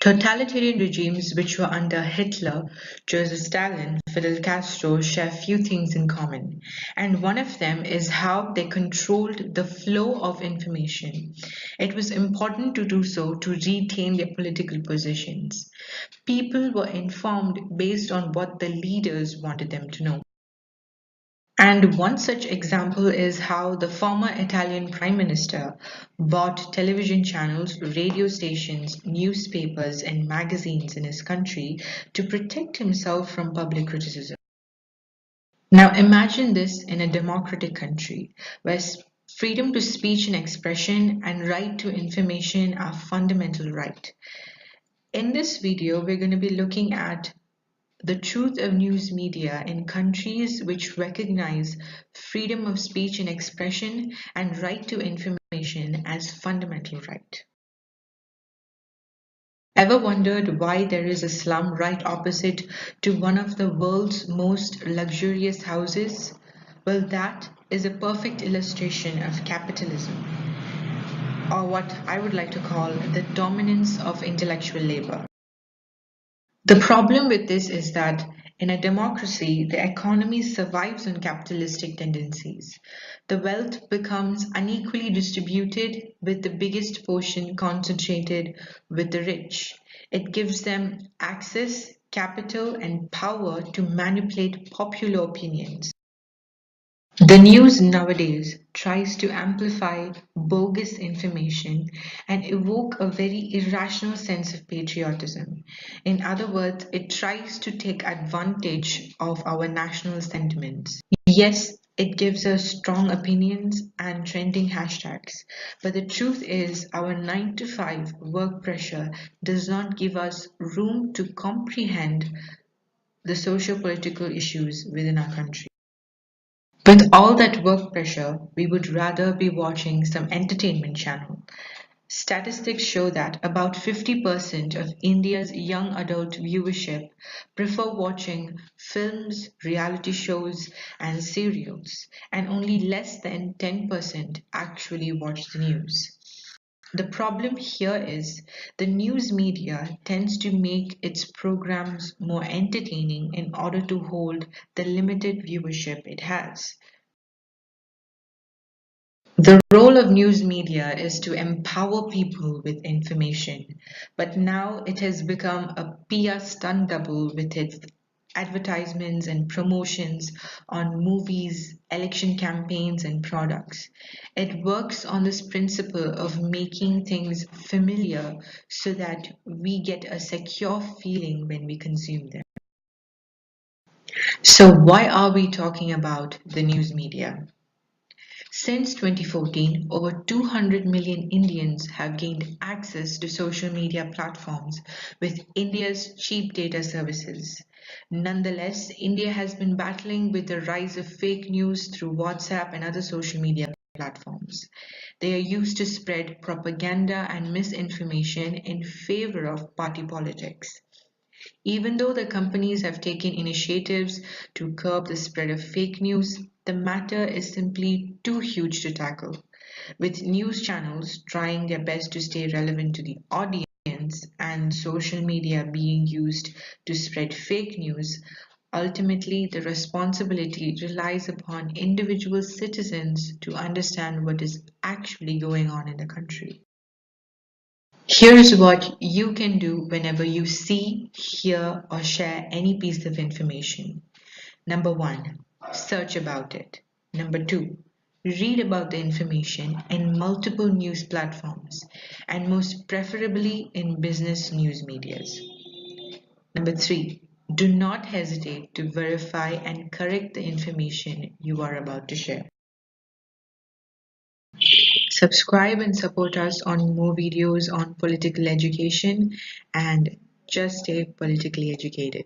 Totalitarian regimes which were under Hitler, Joseph Stalin, Fidel Castro share few things in common, and one of them is how they controlled the flow of information. It was important to do so to retain their political positions. People were informed based on what the leaders wanted them to know. And one such example is how the former Italian Prime Minister bought television channels, radio stations, newspapers, and magazines in his country to protect himself from public criticism. Now imagine this in a democratic country where freedom to speech and expression and right to information are fundamental right. In this video, we're going to be looking at the truth of news media in countries which recognize freedom of speech and expression and right to information as fundamental right. Ever wondered why there is a slum right opposite to one of the world's most luxurious houses? Well, that is a perfect illustration of capitalism, or what I would like to call the dominance of intellectual labor. The problem with this is that in a democracy, the economy survives on capitalistic tendencies. The wealth becomes unequally distributed, with the biggest portion concentrated with the rich. It gives them access, capital, and power to manipulate popular opinions. The news nowadays tries to amplify bogus information and evoke a very irrational sense of patriotism. In other words, it tries to take advantage of our national sentiments. Yes, it gives us strong opinions and trending hashtags, but the truth is our 9 to 5 work pressure does not give us room to comprehend the socio-political issues within our country. With all that work pressure, we would rather be watching some entertainment channel. Statistics show that about 50% of India's young adult viewership prefer watching films, reality shows, and serials, and only less than 10% actually watch the news. The problem here is the news media tends to make its programs more entertaining in order to hold the limited viewership it has. The role of news media is to empower people with information, but now it has become a PR stunt double with its advertisements and promotions on movies, election campaigns, and products. It works on this principle of making things familiar so that we get a secure feeling when we consume them. So, why are we talking about the news media? Since 2014, over 200 million Indians have gained access to social media platforms with India's cheap data services. Nonetheless, India has been battling with the rise of fake news through WhatsApp and other social media platforms. They are used to spread propaganda and misinformation in favor of party politics. Even though the companies have taken initiatives to curb the spread of fake news, the matter is simply too huge to tackle. With news channels trying their best to stay relevant to the audience and social media being used to spread fake news, ultimately the responsibility relies upon individual citizens to understand what is actually going on in the country. Here's what you can do whenever you see, hear, or share any piece of information. Number 1, search about it. Number 2, read about the information in multiple news platforms and most preferably in business news medias. Number 3, do not hesitate to verify and correct the information you are about to share. Subscribe and support us on more videos on political education and just stay politically educated.